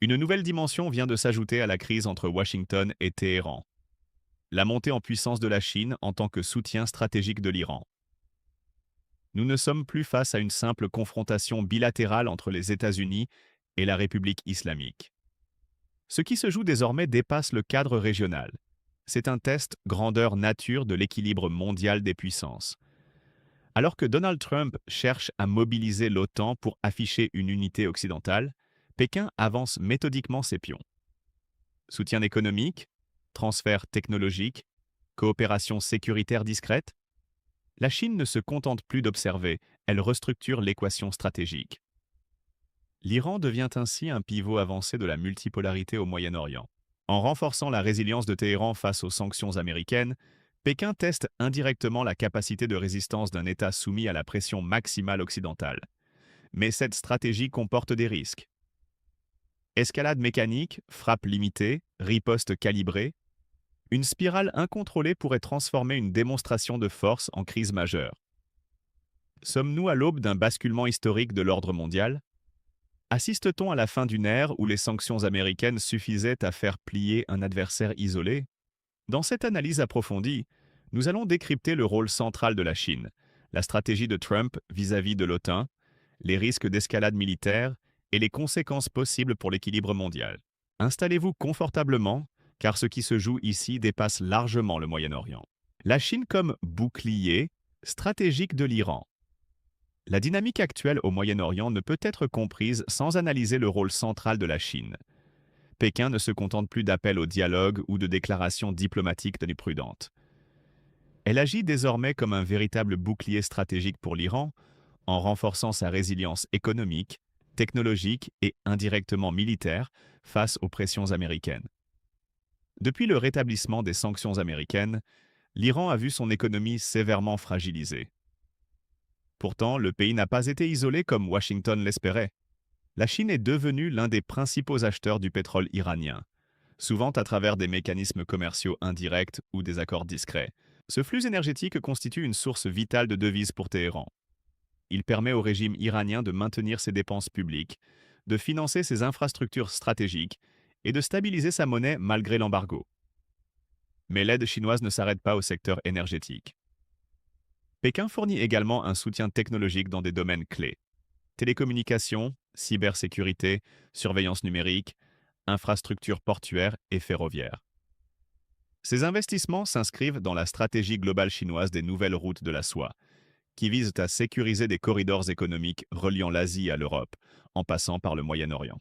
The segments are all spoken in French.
Une nouvelle dimension vient de s'ajouter à la crise entre Washington et Téhéran. La montée en puissance de la Chine en tant que soutien stratégique de l'Iran. Nous ne sommes plus face à une simple confrontation bilatérale entre les États-Unis et la République islamique. Ce qui se joue désormais dépasse le cadre régional. C'est un test grandeur nature de l'équilibre mondial des puissances. Alors que Donald Trump cherche à mobiliser l'OTAN pour afficher une unité occidentale, Pékin avance méthodiquement ses pions. Soutien économique, transfert technologique, coopération sécuritaire discrète, la Chine ne se contente plus d'observer, elle restructure l'équation stratégique. L'Iran devient ainsi un pivot avancé de la multipolarité au Moyen-Orient. En renforçant la résilience de Téhéran face aux sanctions américaines, Pékin teste indirectement la capacité de résistance d'un État soumis à la pression maximale occidentale. Mais cette stratégie comporte des risques. Escalade mécanique, frappe limitée, riposte calibrée, une spirale incontrôlée pourrait transformer une démonstration de force en crise majeure. Sommes-nous à l'aube d'un basculement historique de l'ordre mondial? Assiste-t-on à la fin d'une ère où les sanctions américaines suffisaient à faire plier un adversaire isolé? Dans cette analyse approfondie, nous allons décrypter le rôle central de la Chine, la stratégie de Trump vis-à-vis de l'OTAN, les risques d'escalade militaire et les conséquences possibles pour l'équilibre mondial. Installez-vous confortablement, car ce qui se joue ici dépasse largement le Moyen-Orient. La Chine comme bouclier stratégique de l'Iran. La dynamique actuelle au Moyen-Orient ne peut être comprise sans analyser le rôle central de la Chine. Pékin ne se contente plus d'appels au dialogue ou de déclarations diplomatiques tenues prudentes. Elle agit désormais comme un véritable bouclier stratégique pour l'Iran, en renforçant sa résilience économique, technologique et indirectement militaire face aux pressions américaines. Depuis le rétablissement des sanctions américaines, l'Iran a vu son économie sévèrement fragilisée. Pourtant, le pays n'a pas été isolé comme Washington l'espérait. La Chine est devenue l'un des principaux acheteurs du pétrole iranien, souvent à travers des mécanismes commerciaux indirects ou des accords discrets. Ce flux énergétique constitue une source vitale de devises pour Téhéran. Il permet au régime iranien de maintenir ses dépenses publiques, de financer ses infrastructures stratégiques et de stabiliser sa monnaie malgré l'embargo. Mais l'aide chinoise ne s'arrête pas au secteur énergétique. Pékin fournit également un soutien technologique dans des domaines clés. Télécommunications, cybersécurité, surveillance numérique, infrastructures portuaires et ferroviaires. Ces investissements s'inscrivent dans la stratégie globale chinoise des nouvelles routes de la soie, qui visent à sécuriser des corridors économiques reliant l'Asie à l'Europe, en passant par le Moyen-Orient.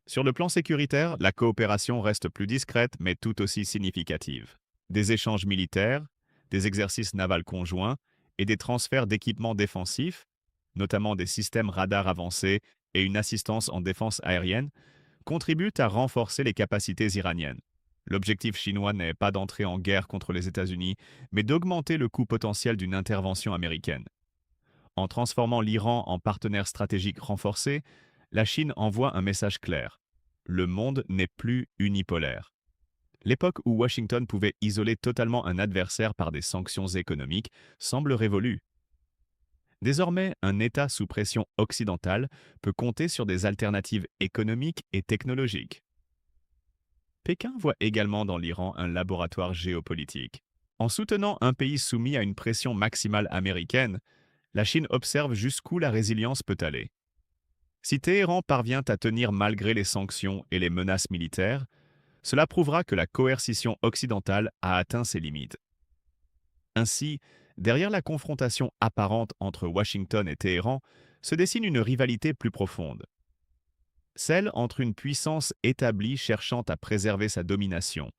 Sur le plan sécuritaire, la coopération reste plus discrète mais tout aussi significative. Des échanges militaires, des exercices navals conjoints et des transferts d'équipements défensifs, notamment des systèmes radars avancés et une assistance en défense aérienne, contribuent à renforcer les capacités iraniennes. L'objectif chinois n'est pas d'entrer en guerre contre les États-Unis, mais d'augmenter le coût potentiel d'une intervention américaine. En transformant l'Iran en partenaire stratégique renforcé, la Chine envoie un message clair. Le monde n'est plus unipolaire. L'époque où Washington pouvait isoler totalement un adversaire par des sanctions économiques semble révolue. Désormais, un État sous pression occidentale peut compter sur des alternatives économiques et technologiques. Pékin voit également dans l'Iran un laboratoire géopolitique. En soutenant un pays soumis à une pression maximale américaine, la Chine observe jusqu'où la résilience peut aller. Si Téhéran parvient à tenir malgré les sanctions et les menaces militaires, cela prouvera que la coercition occidentale a atteint ses limites. Ainsi, derrière la confrontation apparente entre Washington et Téhéran, se dessine une rivalité plus profonde. Celle entre une puissance établie cherchant à préserver sa domination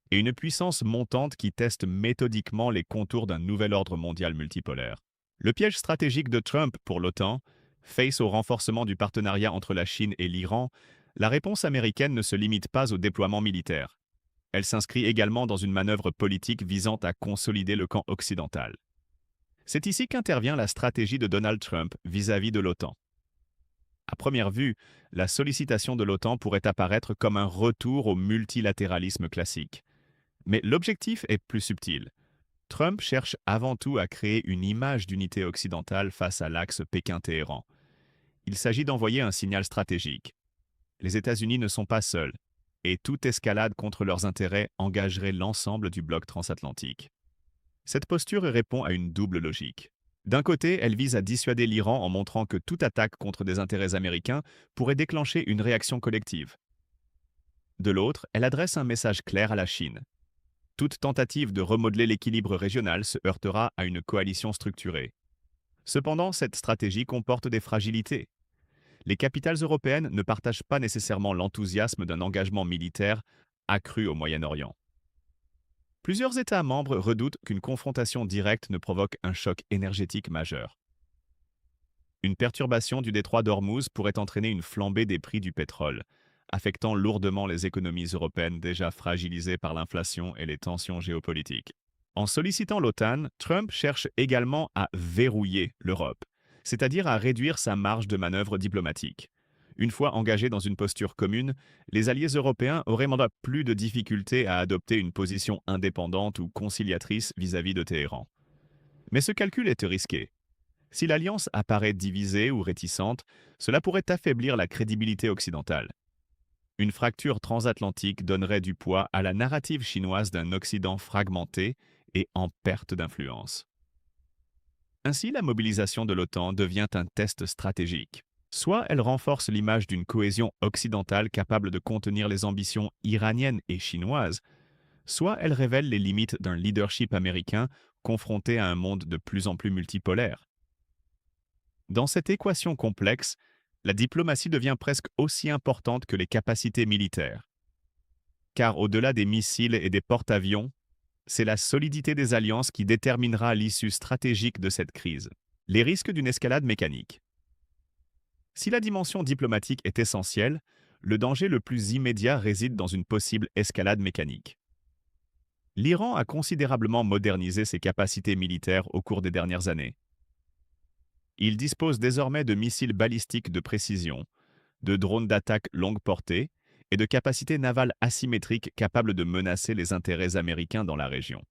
et une puissance montante qui teste méthodiquement les contours d'un nouvel ordre mondial multipolaire. Le piège stratégique de Trump pour l'OTAN, face au renforcement du partenariat entre la Chine et l'Iran, la réponse américaine ne se limite pas au déploiement militaire. Elle s'inscrit également dans une manœuvre politique visant à consolider le camp occidental. C'est ici qu'intervient la stratégie de Donald Trump vis-à-vis de l'OTAN. À première vue, la sollicitation de l'OTAN pourrait apparaître comme un retour au multilatéralisme classique. Mais l'objectif est plus subtil. Trump cherche avant tout à créer une image d'unité occidentale face à l'axe Pékin-Téhéran. Il s'agit d'envoyer un signal stratégique. Les États-Unis ne sont pas seuls, et toute escalade contre leurs intérêts engagerait l'ensemble du bloc transatlantique. Cette posture répond à une double logique. D'un côté, elle vise à dissuader l'Iran en montrant que toute attaque contre des intérêts américains pourrait déclencher une réaction collective. De l'autre, elle adresse un message clair à la Chine. Toute tentative de remodeler l'équilibre régional se heurtera à une coalition structurée. Cependant, cette stratégie comporte des fragilités. Les capitales européennes ne partagent pas nécessairement l'enthousiasme d'un engagement militaire accru au Moyen-Orient. Plusieurs États membres redoutent qu'une confrontation directe ne provoque un choc énergétique majeur. Une perturbation du détroit d'Ormuz pourrait entraîner une flambée des prix du pétrole, affectant lourdement les économies européennes déjà fragilisées par l'inflation et les tensions géopolitiques. En sollicitant l'OTAN, Trump cherche également à verrouiller l'Europe, c'est-à-dire à réduire sa marge de manœuvre diplomatique. Une fois engagés dans une posture commune, les alliés européens auraient plus de difficultés à adopter une position indépendante ou conciliatrice vis-à-vis de Téhéran. Mais ce calcul est risqué. Si l'alliance apparaît divisée ou réticente, cela pourrait affaiblir la crédibilité occidentale. Une fracture transatlantique donnerait du poids à la narrative chinoise d'un Occident fragmenté et en perte d'influence. Ainsi, la mobilisation de l'OTAN devient un test stratégique. Soit elle renforce l'image d'une cohésion occidentale capable de contenir les ambitions iraniennes et chinoises, soit elle révèle les limites d'un leadership américain confronté à un monde de plus en plus multipolaire. Dans cette équation complexe, la diplomatie devient presque aussi importante que les capacités militaires. Car au-delà des missiles et des porte-avions, c'est la solidité des alliances qui déterminera l'issue stratégique de cette crise. Les risques d'une escalade mécanique. Si la dimension diplomatique est essentielle, le danger le plus immédiat réside dans une possible escalade mécanique. L'Iran a considérablement modernisé ses capacités militaires au cours des dernières années. Il dispose désormais de missiles balistiques de précision, de drones d'attaque longue portée et de capacités navales asymétriques capables de menacer les intérêts américains dans la région.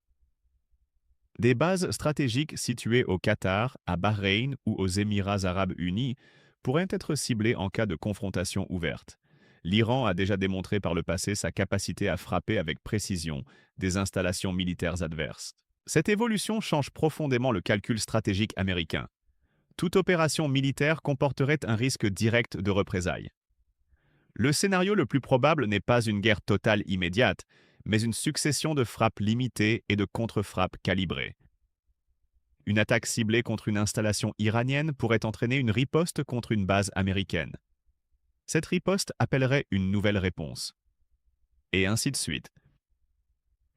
Des bases stratégiques situées au Qatar, à Bahreïn ou aux Émirats arabes unis pourraient être ciblées en cas de confrontation ouverte. L'Iran a déjà démontré par le passé sa capacité à frapper avec précision des installations militaires adverses. Cette évolution change profondément le calcul stratégique américain. Toute opération militaire comporterait un risque direct de représailles. Le scénario le plus probable n'est pas une guerre totale immédiate, mais une succession de frappes limitées et de contre-frappes calibrées. Une attaque ciblée contre une installation iranienne pourrait entraîner une riposte contre une base américaine. Cette riposte appellerait une nouvelle réponse. Et ainsi de suite.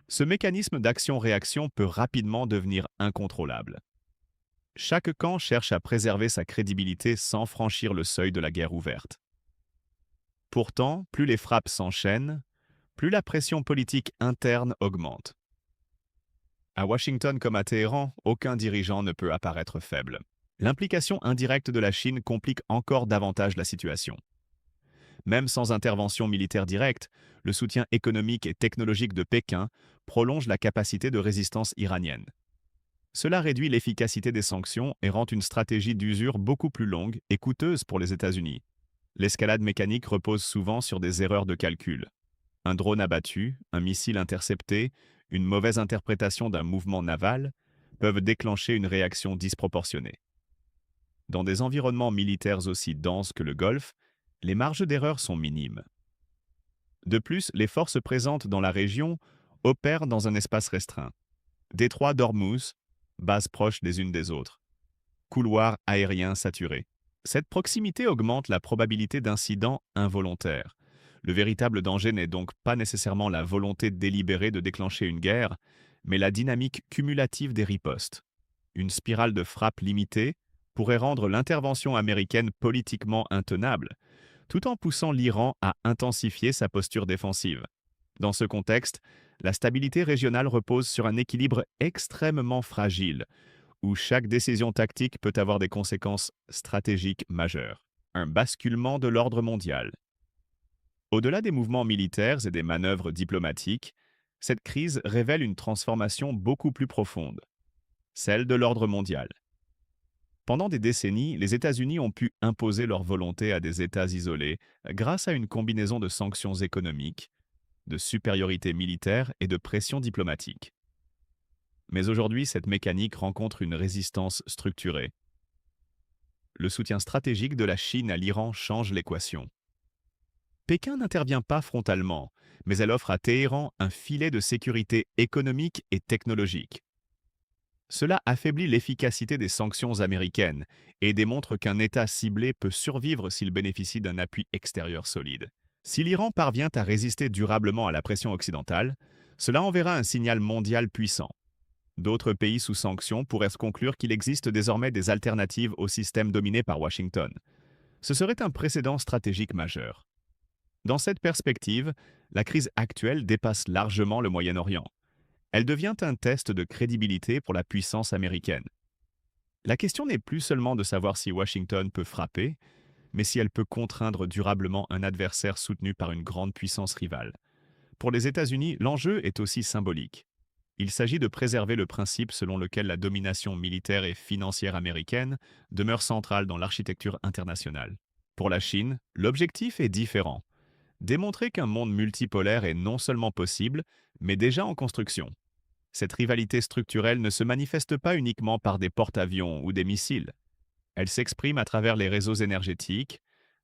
Ce mécanisme d'action-réaction peut rapidement devenir incontrôlable. Chaque camp cherche à préserver sa crédibilité sans franchir le seuil de la guerre ouverte. Pourtant, plus les frappes s'enchaînent, plus la pression politique interne augmente. À Washington comme à Téhéran, aucun dirigeant ne peut apparaître faible. L'implication indirecte de la Chine complique encore davantage la situation. Même sans intervention militaire directe, le soutien économique et technologique de Pékin prolonge la capacité de résistance iranienne. Cela réduit l'efficacité des sanctions et rend une stratégie d'usure beaucoup plus longue et coûteuse pour les États-Unis. L'escalade mécanique repose souvent sur des erreurs de calcul. Un drone abattu, un missile intercepté, une mauvaise interprétation d'un mouvement naval peuvent déclencher une réaction disproportionnée. Dans des environnements militaires aussi denses que le Golfe, les marges d'erreur sont minimes. De plus, les forces présentes dans la région opèrent dans un espace restreint. Détroit d'Ormuz, bases proches les unes des autres. Couloirs aériens saturés. Cette proximité augmente la probabilité d'incidents involontaires. Le véritable danger n'est donc pas nécessairement la volonté délibérée de déclencher une guerre, mais la dynamique cumulative des ripostes. Une spirale de frappe limitée pourrait rendre l'intervention américaine politiquement intenable, tout en poussant l'Iran à intensifier sa posture défensive. Dans ce contexte, la stabilité régionale repose sur un équilibre extrêmement fragile, où chaque décision tactique peut avoir des conséquences stratégiques majeures. Un basculement de l'ordre mondial. Au-delà des mouvements militaires et des manœuvres diplomatiques, cette crise révèle une transformation beaucoup plus profonde, celle de l'ordre mondial. Pendant des décennies, les États-Unis ont pu imposer leur volonté à des États isolés grâce à une combinaison de sanctions économiques, de supériorité militaire et de pression diplomatique. Mais aujourd'hui, cette mécanique rencontre une résistance structurée. Le soutien stratégique de la Chine à l'Iran change l'équation. Pékin n'intervient pas frontalement, mais elle offre à Téhéran un filet de sécurité économique et technologique. Cela affaiblit l'efficacité des sanctions américaines et démontre qu'un État ciblé peut survivre s'il bénéficie d'un appui extérieur solide. Si l'Iran parvient à résister durablement à la pression occidentale, cela enverra un signal mondial puissant. D'autres pays sous sanctions pourraient se conclure qu'il existe désormais des alternatives au système dominé par Washington. Ce serait un précédent stratégique majeur. Dans cette perspective, la crise actuelle dépasse largement le Moyen-Orient. Elle devient un test de crédibilité pour la puissance américaine. La question n'est plus seulement de savoir si Washington peut frapper, mais si elle peut contraindre durablement un adversaire soutenu par une grande puissance rivale. Pour les États-Unis, l'enjeu est aussi symbolique. Il s'agit de préserver le principe selon lequel la domination militaire et financière américaine demeure centrale dans l'architecture internationale. Pour la Chine, l'objectif est différent. Démontrer qu'un monde multipolaire est non seulement possible, mais déjà en construction. Cette rivalité structurelle ne se manifeste pas uniquement par des porte-avions ou des missiles. Elle s'exprime à travers les réseaux énergétiques,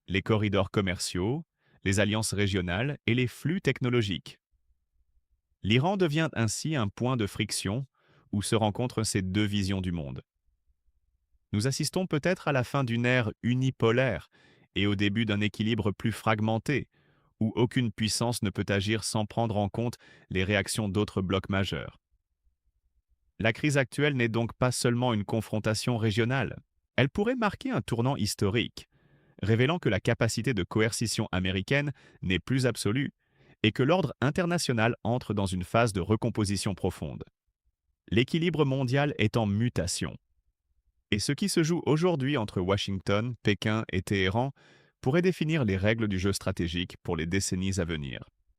les corridors commerciaux, les alliances régionales et les flux technologiques. L'Iran devient ainsi un point de friction où se rencontrent ces deux visions du monde. Nous assistons peut-être à la fin d'une ère unipolaire et au début d'un équilibre plus fragmenté, où aucune puissance ne peut agir sans prendre en compte les réactions d'autres blocs majeurs. La crise actuelle n'est donc pas seulement une confrontation régionale. Elle pourrait marquer un tournant historique, révélant que la capacité de coercition américaine n'est plus absolue et que l'ordre international entre dans une phase de recomposition profonde. L'équilibre mondial est en mutation. Et ce qui se joue aujourd'hui entre Washington, Pékin et Téhéran pourrait définir les règles du jeu stratégique pour les décennies à venir.